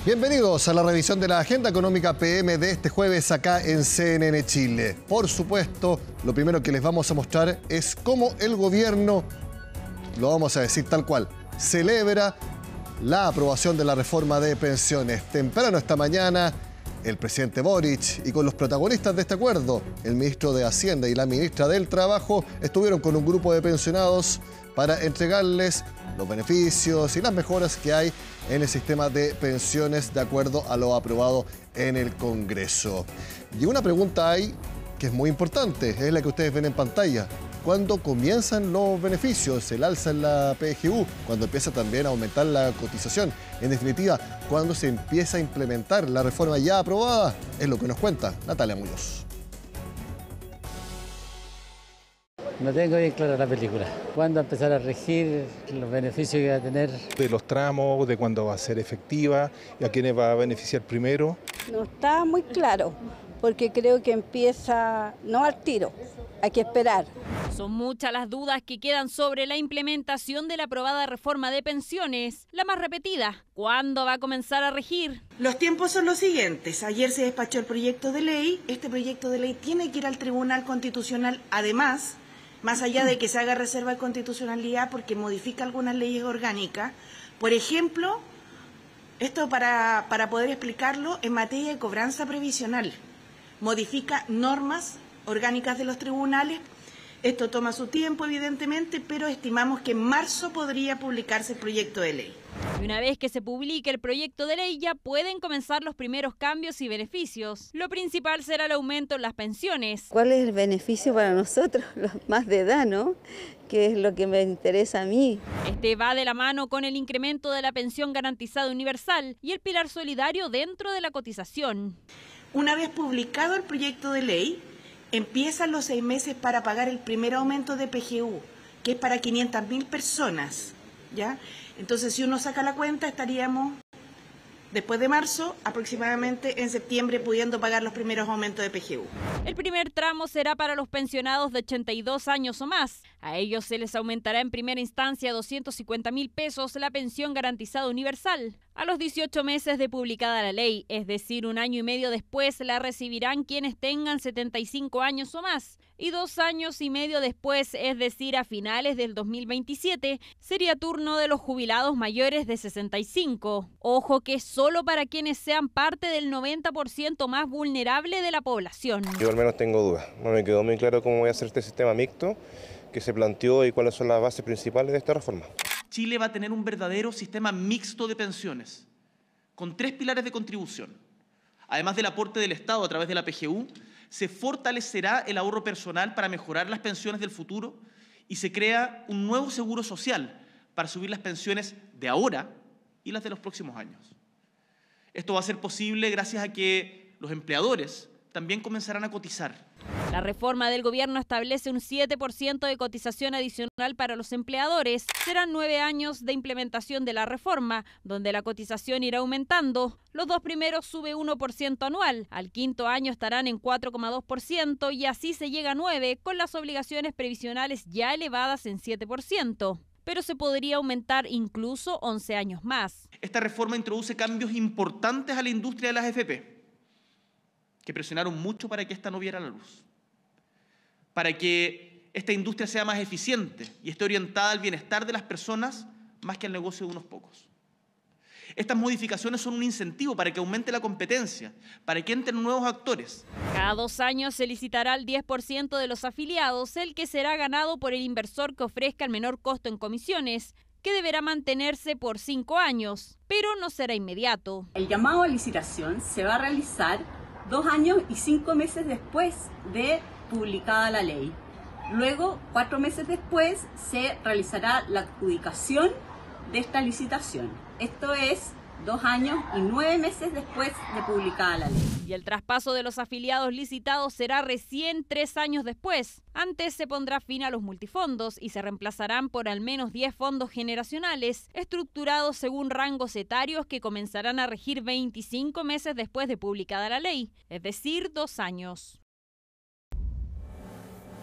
Bienvenidos a la revisión de la agenda económica PM de este jueves acá en CNN Chile. Por supuesto, lo primero que les vamos a mostrar es cómo el gobierno, lo vamos a decir tal cual, celebra la aprobación de la reforma de pensiones. Temprano esta mañana, el presidente Boric y con los protagonistas de este acuerdo, el ministro de Hacienda y la ministra del Trabajo, estuvieron con un grupo de pensionados para entregarles los beneficios y las mejoras que hay en el sistema de pensiones de acuerdo a lo aprobado en el Congreso. Y una pregunta hay que es muy importante, es la que ustedes ven en pantalla. ¿Cuándo comienzan los beneficios? ¿El alza en la PGU? ¿Cuándo empieza también a aumentar la cotización? En definitiva, ¿cuándo se empieza a implementar la reforma ya aprobada? Es lo que nos cuenta Natalia Muñoz. No tengo bien clara la película. ¿Cuándo empezar a regir los beneficios que va a tener? De los tramos, de cuándo va a ser efectiva y a quiénes va a beneficiar primero. No está muy claro, porque creo que empieza no al tiro, hay que esperar. Son muchas las dudas que quedan sobre la implementación de la aprobada reforma de pensiones. La más repetida, ¿cuándo va a comenzar a regir? Los tiempos son los siguientes. Ayer se despachó el proyecto de ley. Este proyecto de ley tiene que ir al Tribunal Constitucional, además, más allá de que se haga reserva de constitucionalidad porque modifica algunas leyes orgánicas. Por ejemplo, esto para poder explicarlo, en materia de cobranza previsional, modifica normas orgánicas de los tribunales. Esto toma su tiempo, evidentemente, pero estimamos que en marzo podría publicarse el proyecto de ley. Y una vez que se publique el proyecto de ley, ya pueden comenzar los primeros cambios y beneficios. Lo principal será el aumento en las pensiones. ¿Cuál es el beneficio para nosotros, los más de edad, no? Que es lo que me interesa a mí. Este va de la mano con el incremento de la pensión garantizada universal y el pilar solidario dentro de la cotización. Una vez publicado el proyecto de ley, empiezan los 6 meses para pagar el primer aumento de PGU, que es para 500.000 personas, ¿ya? Entonces, si uno saca la cuenta, estaríamos, después de marzo, aproximadamente en septiembre, pudiendo pagar los primeros aumentos de PGU. El primer tramo será para los pensionados de 82 años o más. A ellos se les aumentará en primera instancia 250.000 pesos la pensión garantizada universal. A los 18 meses de publicada la ley, es decir, 1 año y medio después, la recibirán quienes tengan 75 años o más. Y 2 años y medio después, es decir, a finales del 2027, sería turno de los jubilados mayores de 65. Ojo que es solo para quienes sean parte del 90% más vulnerable de la población. Yo al menos tengo dudas. No me quedó muy claro cómo voy a hacer este sistema mixto que se planteó y cuáles son las bases principales de esta reforma. Chile va a tener un verdadero sistema mixto de pensiones, con 3 pilares de contribución. Además del aporte del Estado a través de la PGU, se fortalecerá el ahorro personal para mejorar las pensiones del futuro y se crea un nuevo seguro social para subir las pensiones de ahora y las de los próximos años. Esto va a ser posible gracias a que los empleadores también comenzarán a cotizar. La reforma del gobierno establece un 7% de cotización adicional para los empleadores. Serán 9 años de implementación de la reforma, donde la cotización irá aumentando. Los 2 primeros sube 1% anual, al 5º año estarán en 4,2% y así se llega a 9, con las obligaciones previsionales ya elevadas en 7%. Pero se podría aumentar incluso 11 años más. Esta reforma introduce cambios importantes a la industria de las AFP, que presionaron mucho para que esta no viera la luz, para que esta industria sea más eficiente y esté orientada al bienestar de las personas más que al negocio de unos pocos. Estas modificaciones son un incentivo para que aumente la competencia, para que entren nuevos actores. Cada 2 años se licitará el 10% de los afiliados, el que será ganado por el inversor que ofrezca el menor costo en comisiones, que deberá mantenerse por 5 años, pero no será inmediato. El llamado a licitación se va a realizar 2 años y 5 meses después de publicada la ley. Luego, 4 meses después, se realizará la adjudicación de esta licitación. Esto es 2 años y 9 meses después de publicada la ley. Y el traspaso de los afiliados licitados será recién 3 años después. Antes se pondrá fin a los multifondos y se reemplazarán por al menos 10 fondos generacionales, estructurados según rangos etarios que comenzarán a regir 25 meses después de publicada la ley, es decir, 2 años.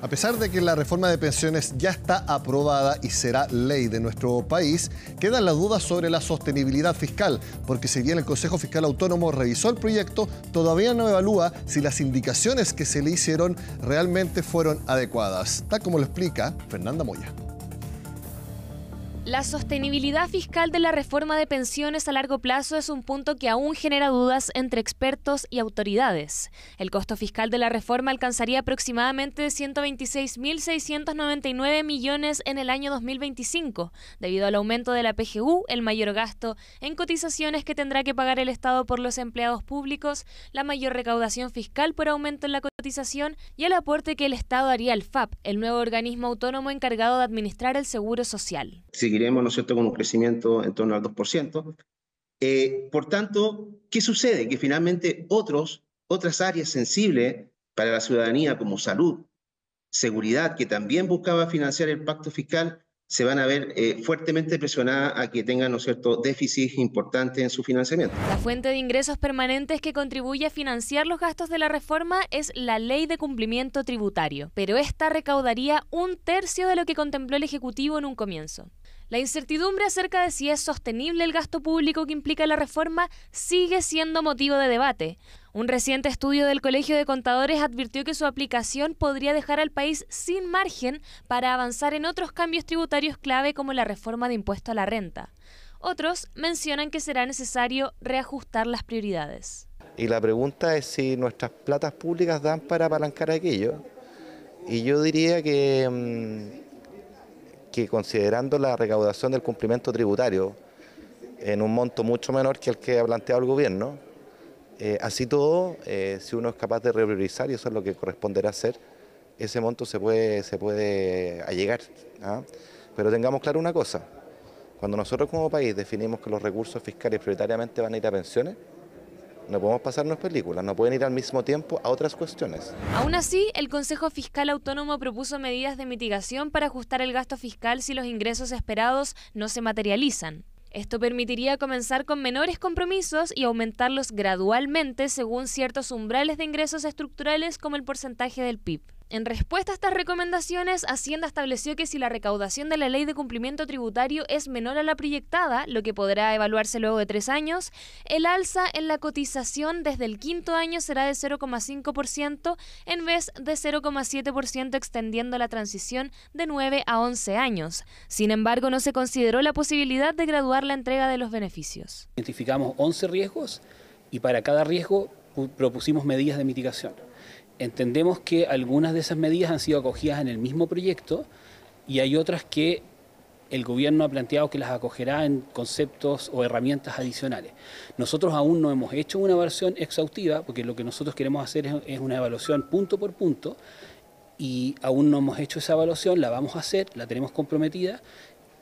A pesar de que la reforma de pensiones ya está aprobada y será ley de nuestro país, quedan las dudas sobre la sostenibilidad fiscal, porque si bien el Consejo Fiscal Autónomo revisó el proyecto, todavía no evalúa si las indicaciones que se le hicieron realmente fueron adecuadas, tal como lo explica Fernanda Moya. La sostenibilidad fiscal de la reforma de pensiones a largo plazo es un punto que aún genera dudas entre expertos y autoridades. El costo fiscal de la reforma alcanzaría aproximadamente 126.699 millones en el año 2025, debido al aumento de la PGU, el mayor gasto en cotizaciones que tendrá que pagar el Estado por los empleados públicos, la mayor recaudación fiscal por aumento en la cotización y el aporte que el Estado haría al FAP, el nuevo organismo autónomo encargado de administrar el seguro social. Seguiremos, ¿no es cierto?, con un crecimiento en torno al 2%. Por tanto, ¿qué sucede? Que finalmente otras áreas sensibles para la ciudadanía, como salud, seguridad, que también buscaba financiar el pacto fiscal, se van a ver fuertemente presionadas a que tengan, ¿no es cierto?, déficits importantes en su financiamiento. La fuente de ingresos permanentes que contribuye a financiar los gastos de la reforma es la Ley de Cumplimiento Tributario, pero esta recaudaría 1/3 de lo que contempló el Ejecutivo en un comienzo. La incertidumbre acerca de si es sostenible el gasto público que implica la reforma sigue siendo motivo de debate. Un reciente estudio del Colegio de Contadores advirtió que su aplicación podría dejar al país sin margen para avanzar en otros cambios tributarios clave como la reforma de impuesto a la renta. Otros mencionan que será necesario reajustar las prioridades. Y la pregunta es si nuestras platas públicas dan para apalancar aquello. Y yo diría que considerando la recaudación del cumplimiento tributario en un monto mucho menor que el que ha planteado el gobierno, así todo, si uno es capaz de repriorizar, y eso es lo que corresponderá hacer, ese monto se puede allegar, ¿ah? Pero tengamos claro una cosa, cuando nosotros como país definimos que los recursos fiscales prioritariamente van a ir a pensiones, no podemos pasarnos películas, no pueden ir al mismo tiempo a otras cuestiones. Aún así, el Consejo Fiscal Autónomo propuso medidas de mitigación para ajustar el gasto fiscal si los ingresos esperados no se materializan. Esto permitiría comenzar con menores compromisos y aumentarlos gradualmente según ciertos umbrales de ingresos estructurales como el porcentaje del PIB. En respuesta a estas recomendaciones, Hacienda estableció que si la recaudación de la Ley de Cumplimiento Tributario es menor a la proyectada, lo que podrá evaluarse luego de 3 años, el alza en la cotización desde el 5º año será de 0,5% en vez de 0,7%, extendiendo la transición de 9 a 11 años. Sin embargo, no se consideró la posibilidad de graduar la entrega de los beneficios. Identificamos 11 riesgos y para cada riesgo propusimos medidas de mitigación. Entendemos que algunas de esas medidas han sido acogidas en el mismo proyecto y hay otras que el gobierno ha planteado que las acogerá en conceptos o herramientas adicionales. Nosotros aún no hemos hecho una evaluación exhaustiva porque lo que nosotros queremos hacer es una evaluación punto por punto y aún no hemos hecho esa evaluación, la vamos a hacer, la tenemos comprometida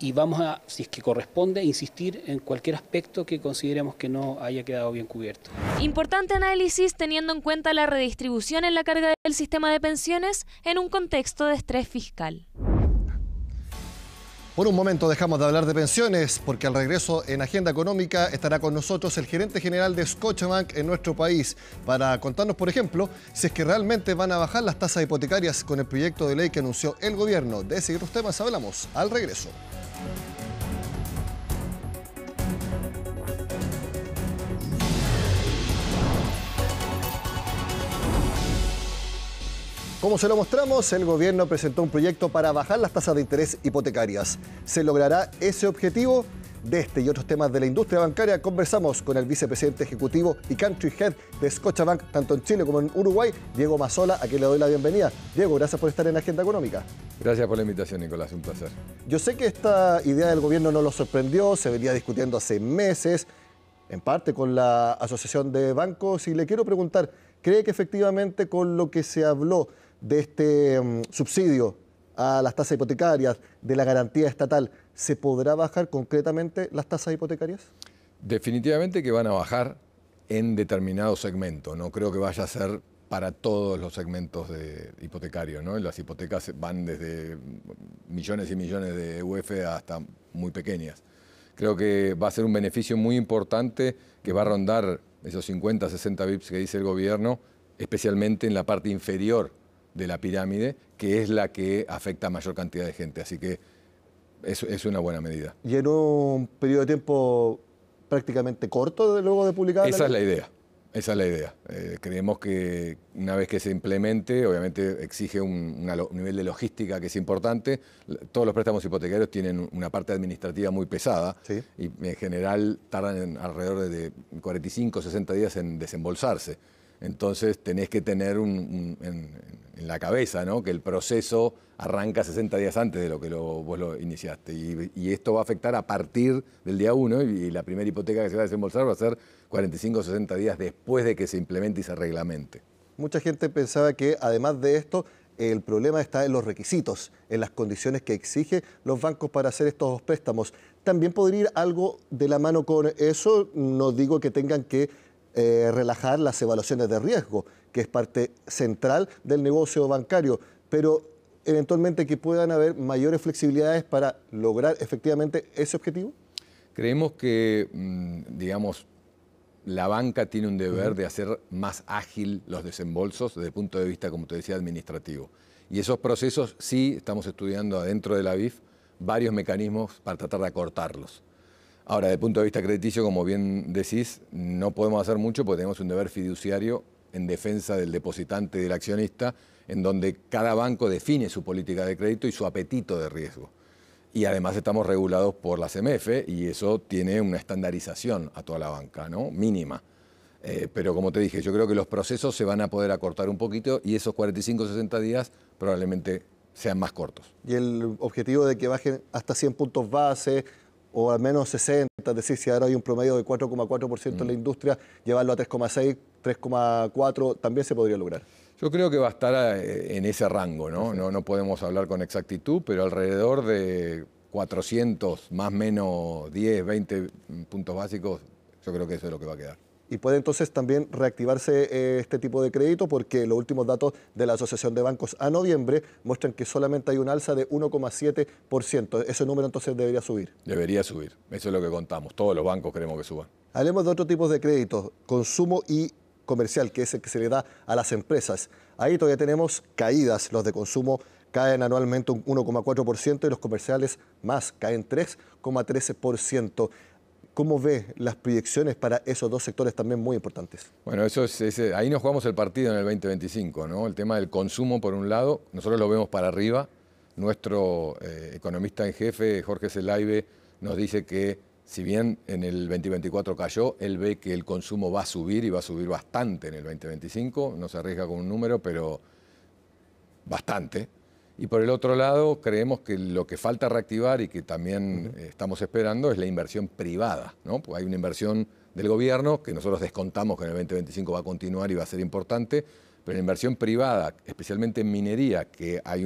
y vamos a, si es que corresponde, insistir en cualquier aspecto que consideremos que no haya quedado bien cubierto. Importante análisis teniendo en cuenta la redistribución en la carga del sistema de pensiones en un contexto de estrés fiscal. Por un momento dejamos de hablar de pensiones porque al regreso en Agenda Económica estará con nosotros el gerente general de Scotiabank en nuestro país para contarnos, por ejemplo, si es que realmente van a bajar las tasas hipotecarias con el proyecto de ley que anunció el gobierno. De ese y otros temas hablamos al regreso. Como se lo mostramos, el gobierno presentó un proyecto para bajar las tasas de interés hipotecarias. ¿Se logrará ese objetivo? De este y otros temas de la industria bancaria conversamos con el vicepresidente ejecutivo y country head de Scotiabank, tanto en Chile como en Uruguay, Diego Mazzola, a quien le doy la bienvenida. Diego, gracias por estar en Agenda Económica. Gracias por la invitación, Nicolás, un placer. Yo sé que esta idea del gobierno no lo sorprendió, se venía discutiendo hace meses, en parte con la Asociación de Bancos, y le quiero preguntar, ¿cree que efectivamente con lo que se habló de este subsidio a las tasas hipotecarias, de la garantía estatal, ¿se podrá bajar concretamente las tasas hipotecarias? Definitivamente que van a bajar en determinados segmentos. No creo que vaya a ser para todos los segmentos hipotecarios, ¿no? Las hipotecas van desde millones y millones de UF hasta muy pequeñas. Creo que va a ser un beneficio muy importante que va a rondar esos 50, 60 bips que dice el gobierno, especialmente en la parte inferior de la pirámide, que es la que afecta a mayor cantidad de gente. Así que es una buena medida. ¿Y en un periodo de tiempo prácticamente corto luego de publicar? Esa es la idea. Esa es la idea. Creemos que una vez que se implemente, obviamente exige un nivel de logística que es importante. Todos los préstamos hipotecarios tienen una parte administrativa muy pesada, ¿sí? Y en general tardan alrededor de 45 o 60 días en desembolsarse. Entonces tenés que tener en la cabeza, ¿no?, que el proceso arranca 60 días antes de lo que vos lo iniciaste. Y esto va a afectar a partir del día 1 y la primera hipoteca que se va a desembolsar va a ser 45 o 60 días después de que se implemente y se reglamente. Mucha gente pensaba que además de esto, el problema está en los requisitos, en las condiciones que exigen los bancos para hacer estos préstamos. También podría ir algo de la mano con eso. No digo que tengan que relajar las evaluaciones de riesgo, que es parte central del negocio bancario, pero eventualmente que puedan haber mayores flexibilidades para lograr efectivamente ese objetivo. Creemos que, digamos, la banca tiene un deber de hacer más ágil los desembolsos desde el punto de vista, como te decía, administrativo. Y esos procesos sí estamos estudiando adentro de la BIF varios mecanismos para tratar de acortarlos. Ahora, desde el punto de vista crediticio, como bien decís, no podemos hacer mucho porque tenemos un deber fiduciario en defensa del depositante y del accionista, en donde cada banco define su política de crédito y su apetito de riesgo. Y además estamos regulados por la CMF y eso tiene una estandarización a toda la banca, ¿no?, mínima. Pero como te dije, yo creo que los procesos se van a poder acortar un poquito y esos 45 o 60 días probablemente sean más cortos. Y el objetivo de que bajen hasta 100 puntos base o al menos 60, es decir, si ahora hay un promedio de 4,4% en la industria, llevarlo a 3,6, 3,4, también se podría lograr. Yo creo que va a estar en ese rango, ¿no? No podemos hablar con exactitud, pero alrededor de 400, más o menos 10, 20 puntos básicos, yo creo que eso es lo que va a quedar. Y puede entonces también reactivarse este tipo de crédito porque los últimos datos de la Asociación de Bancos a noviembre muestran que solamente hay un alza de 1,7%. Ese número entonces debería subir. Debería subir, eso es lo que contamos. Todos los bancos queremos que suban. Hablemos de otro tipo de créditos, consumo y comercial, que es el que se le da a las empresas. Ahí todavía tenemos caídas. Los de consumo caen anualmente un 1,4% y los comerciales más, caen 3,13%. ¿Cómo ve las proyecciones para esos dos sectores también muy importantes? Bueno, ahí nos jugamos el partido en el 2025, ¿no? El tema del consumo, por un lado, nosotros lo vemos para arriba. Nuestro economista en jefe, Jorge Zelaibe, nos dice que si bien en el 2024 cayó, él ve que el consumo va a subir y va a subir bastante en el 2025. No se arriesga con un número, pero bastante. Y por el otro lado, creemos que lo que falta reactivar y que también estamos esperando es la inversión privada, ¿no? Pues hay una inversión del gobierno que nosotros descontamos que en el 2025 va a continuar y va a ser importante, pero la inversión privada, especialmente en minería, que hay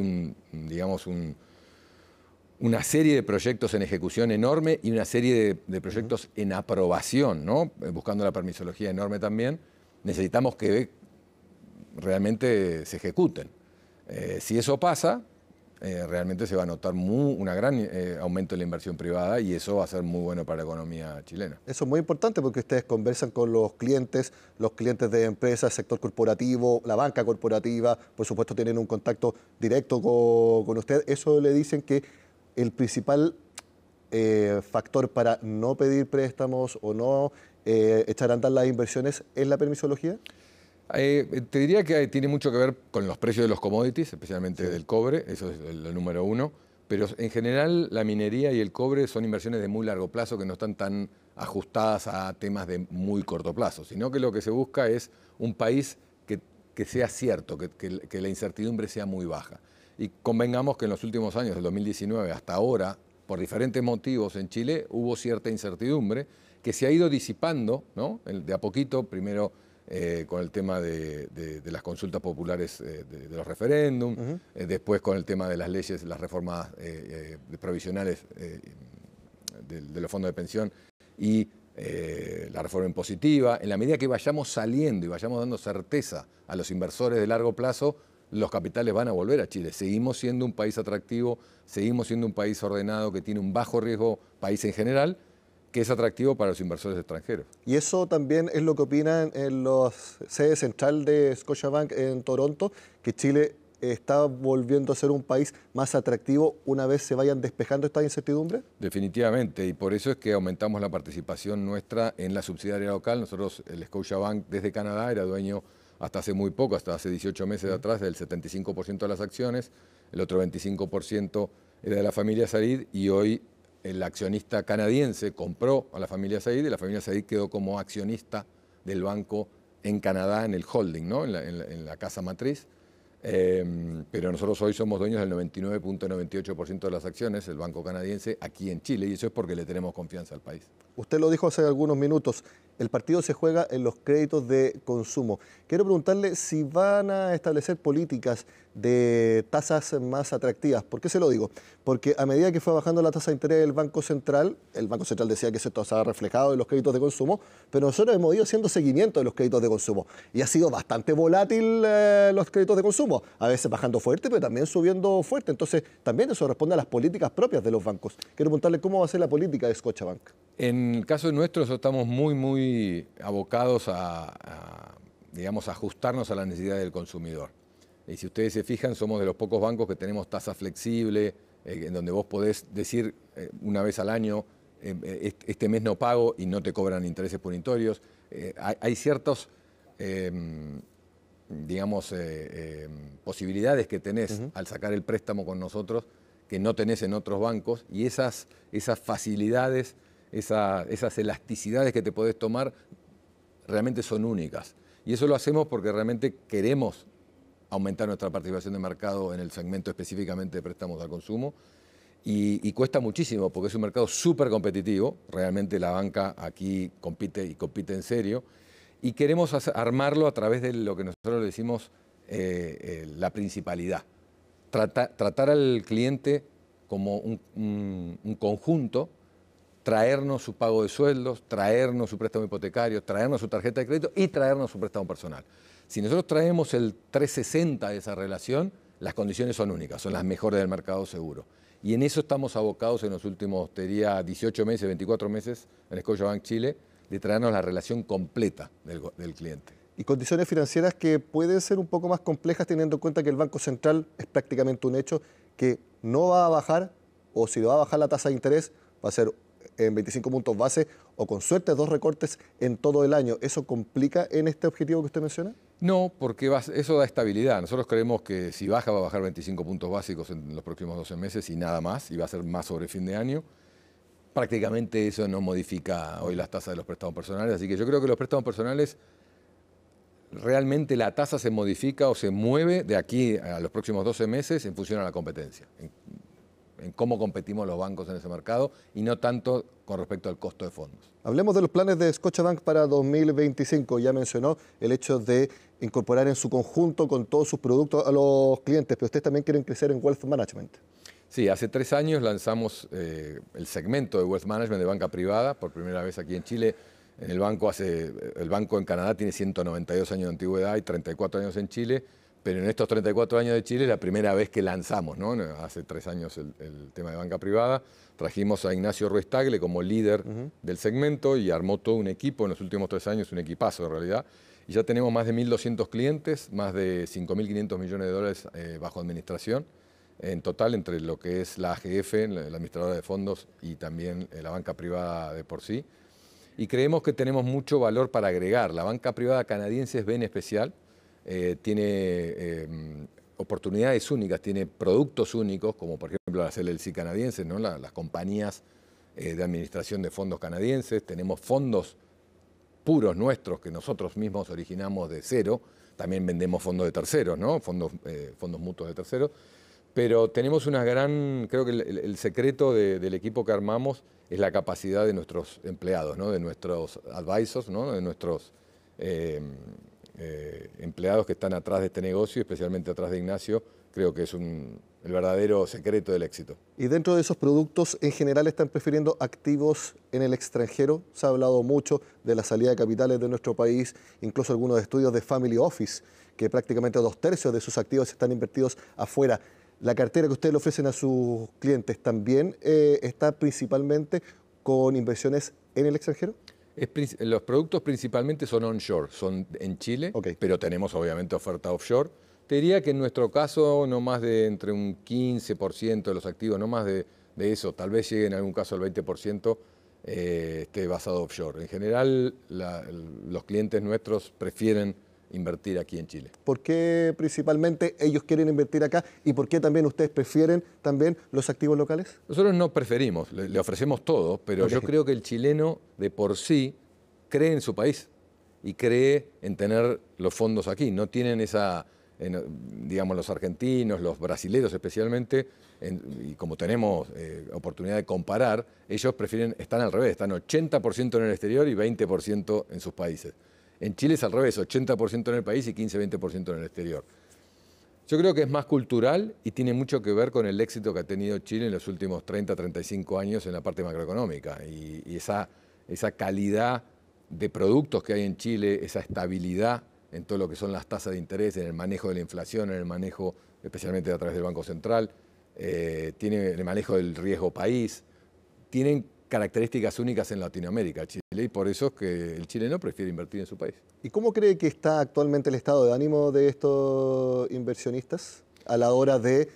una serie de proyectos en ejecución enorme y una serie de proyectos en aprobación, ¿no?, buscando la permisología enorme también, necesitamos que realmente se ejecuten. Si eso pasa, realmente se va a notar un gran aumento en la inversión privada y eso va a ser muy bueno para la economía chilena. Eso es muy importante porque ustedes conversan con los clientes de empresas, sector corporativo, la banca corporativa, por supuesto tienen un contacto directo con usted. Eso le dicen que el principal factor para no pedir préstamos o no echar a andar las inversiones es la permisología. Te diría que tiene mucho que ver con los precios de los commodities, especialmente del cobre, eso es el número uno, pero en general la minería y el cobre son inversiones de muy largo plazo que no están tan ajustadas a temas de muy corto plazo, sino que lo que se busca es un país que sea cierto, que la incertidumbre sea muy baja. Y convengamos que en los últimos años, del 2019 hasta ahora, por diferentes motivos en Chile, hubo cierta incertidumbre que se ha ido disipando, ¿no?, de a poquito, primero con el tema de las consultas populares de los referéndums, después con el tema de las leyes, las reformas provisionales de los fondos de pensión y la reforma impositiva. En la medida que vayamos saliendo y vayamos dando certeza a los inversores de largo plazo, los capitales van a volver a Chile. Seguimos siendo un país atractivo, seguimos siendo un país ordenado que tiene un bajo riesgo, país en general, que es atractivo para los inversores extranjeros. Y eso también es lo que opinan en la sede central de Scotiabank en Toronto, que Chile está volviendo a ser un país más atractivo una vez se vayan despejando estas incertidumbres? Definitivamente, y por eso es que aumentamos la participación nuestra en la subsidiaria local. Nosotros, el Scotiabank desde Canadá era dueño hasta hace muy poco, hasta hace 18 meses atrás, del 75% de las acciones, el otro 25% era de la familia Said, y hoy el accionista canadiense compró a la familia Said y la familia Said quedó como accionista del banco en Canadá, en el holding, ¿no? en la casa matriz. Pero nosotros hoy somos dueños del 99.98% de las acciones, el banco canadiense, aquí en Chile, y eso es porque le tenemos confianza al país. Usted lo dijo hace algunos minutos, el partido se juega en los créditos de consumo. Quiero preguntarle si van a establecer políticas de tasas más atractivas. ¿Por qué se lo digo? Porque a medida que fue bajando la tasa de interés del Banco Central, el Banco Central decía que eso estaba reflejado en los créditos de consumo, pero nosotros hemos ido haciendo seguimiento de los créditos de consumo y ha sido bastante volátil los créditos de consumo, a veces bajando fuerte, pero también subiendo fuerte. Entonces, también eso responde a las políticas propias de los bancos. Quiero preguntarle cómo va a ser la política de Scotiabank. En el caso nuestro, nosotros estamos muy abocados digamos, a ajustarnos a las necesidades del consumidor. Y si ustedes se fijan, somos de los pocos bancos que tenemos tasa flexible, en donde vos podés decir una vez al año, este mes no pago y no te cobran intereses punitorios. Hay ciertos, digamos, posibilidades que tenés al sacar el préstamo con nosotros que no tenés en otros bancos, y esas facilidades, esas elasticidades que te podés tomar realmente son únicas. Y eso lo hacemos porque realmente queremos aumentar nuestra participación de mercado en el segmento específicamente de préstamos al consumo, y cuesta muchísimo porque es un mercado súper competitivo. Realmente la banca aquí compite en serio, y queremos armarlo a través de lo que nosotros le decimos la principalidad. Tratar al cliente como un conjunto, traernos su pago de sueldos, traernos su préstamo hipotecario, traernos su tarjeta de crédito y traernos su préstamo personal. Si nosotros traemos el 360 de esa relación, las condiciones son únicas, son las mejores del mercado seguro. Y en eso estamos abocados en los últimos, te diría, 18 meses, 24 meses en Scotiabank Chile, de traernos la relación completa del cliente. Y condiciones financieras que pueden ser un poco más complejas teniendo en cuenta que el Banco Central es prácticamente un hecho que no va a bajar, o si va a bajar la tasa de interés, va a ser en 25 puntos base o con suerte 2 recortes en todo el año. ¿Eso complica en este objetivo que usted menciona? No, porque eso da estabilidad. Nosotros creemos que si baja va a bajar 25 puntos básicos en los próximos 12 meses y nada más, y va a ser más sobre fin de año. Prácticamente eso no modifica hoy las tasas de los préstamos personales, así que yo creo que los préstamos personales realmente la tasa se modifica o se mueve de aquí a los próximos 12 meses en función a la competencia, en cómo competimos los bancos en ese mercado y no tanto con respecto al costo de fondos. Hablemos de los planes de Scotiabank para 2025. Ya mencionó el hecho de incorporar en su conjunto con todos sus productos a los clientes, pero ustedes también quieren crecer en Wealth Management. Sí, hace 3 años lanzamos el segmento de Wealth Management de banca privada, por primera vez aquí en Chile. El banco en Canadá tiene 192 años de antigüedad y 34 años en Chile, pero en estos 34 años de Chile es la primera vez que lanzamos, ¿no? Hace 3 años el tema de banca privada. Trajimos a Ignacio Ruiz Tagle como líder del segmento y armó todo un equipo en los últimos 3 años, un equipazo en realidad. Y ya tenemos más de 1.200 clientes, más de 5.500 millones de dólares bajo administración. En total, entre lo que es la AGF, la administradora de fondos, y también la banca privada de por sí. Y creemos que tenemos mucho valor para agregar. La banca privada canadiense es bien especial, tiene oportunidades únicas, tiene productos únicos, como por ejemplo las LLC canadienses, ¿no? Las compañías de administración de fondos canadienses. Tenemos fondos puros nuestros que nosotros mismos originamos de cero. También vendemos fondos de terceros, ¿no? Fondos mutuos de terceros. Pero tenemos una gran, creo que el secreto del equipo que armamos es la capacidad de nuestros empleados, ¿no? De nuestros advisors, ¿no? De nuestros empleados que están atrás de este negocio, especialmente atrás de Ignacio. Creo que es el verdadero secreto del éxito. Y dentro de esos productos, en general, ¿están prefiriendo activos en el extranjero? Se ha hablado mucho de la salida de capitales de nuestro país, incluso algunos estudios de Family Office, que prácticamente 2/3 de sus activos están invertidos afuera. ¿La cartera que ustedes le ofrecen a sus clientes también está principalmente con inversiones en el extranjero? Los productos principalmente son onshore, son en Chile, pero tenemos obviamente oferta offshore. Te diría que en nuestro caso no más de entre un 15% de los activos, no más de eso, tal vez llegue en algún caso al 20%, esté basado offshore. En general, los clientes nuestros prefieren invertir aquí en Chile. ¿Por qué principalmente ellos quieren invertir acá y por qué también ustedes prefieren también los activos locales? Nosotros no preferimos, le ofrecemos todo, pero yo creo que el chileno de por sí cree en su país y cree en tener los fondos aquí. No tienen esa, digamos, los argentinos, los brasileños especialmente, y como tenemos oportunidad de comparar, ellos prefieren, están al revés, están 80% en el exterior y 20% en sus países. En Chile es al revés, 80% en el país y 15-20% en el exterior. Yo creo que es más cultural y tiene mucho que ver con el éxito que ha tenido Chile en los últimos 30-35 años en la parte macroeconómica. Y esa calidad de productos que hay en Chile, esa estabilidad en todo lo que son las tasas de interés, en el manejo de la inflación, en el manejo, especialmente a través del Banco Central, tiene el manejo del riesgo país, tienen características únicas en Latinoamérica, Chile, y por eso es que el chileno prefiere invertir en su país. ¿Y cómo cree que está actualmente el estado de ánimo de estos inversionistas a la hora de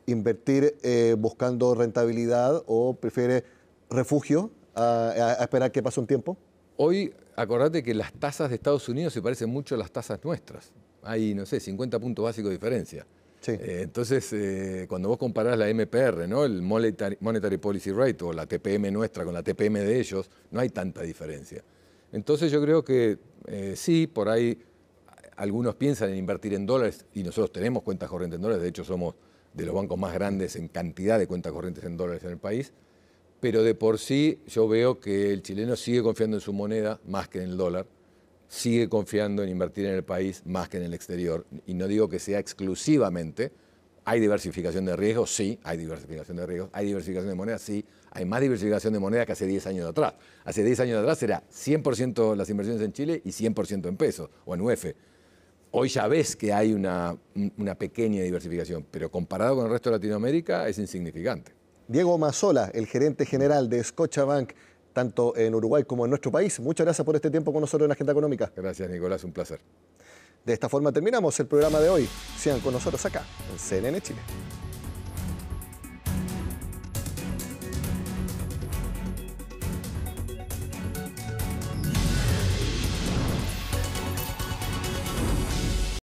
invertir buscando rentabilidad o prefiere refugio a esperar que pase un tiempo? Hoy, acordate que las tasas de Estados Unidos se parecen mucho a las tasas nuestras. Hay, no sé, 50 puntos básicos de diferencia. Sí. Entonces, cuando vos comparás la MPR, ¿no? El Monetary Policy Rate, o la TPM nuestra con la TPM de ellos, no hay tanta diferencia. Entonces yo creo que sí, por ahí algunos piensan en invertir en dólares, y nosotros tenemos cuentas corrientes en dólares, de hecho somos de los bancos más grandes en cantidad de cuentas corrientes en dólares en el país, pero de por sí yo veo que el chileno sigue confiando en su moneda más que en el dólar, sigue confiando en invertir en el país más que en el exterior. Y no digo que sea exclusivamente. ¿Hay diversificación de riesgos? Sí, hay diversificación de riesgos. ¿Hay diversificación de moneda? Sí. Hay más diversificación de moneda que hace 10 años atrás. Hace 10 años atrás era 100% las inversiones en Chile y 100% en pesos o en UF. Hoy ya ves que hay una pequeña diversificación, pero comparado con el resto de Latinoamérica es insignificante. Diego Mazzola, el gerente general de Scotiabank, tanto en Uruguay como en nuestro país. Muchas gracias por este tiempo con nosotros en Agenda Económica. Gracias, Nicolás, un placer. De esta forma terminamos el programa de hoy. Sigan con nosotros acá, en CNN Chile.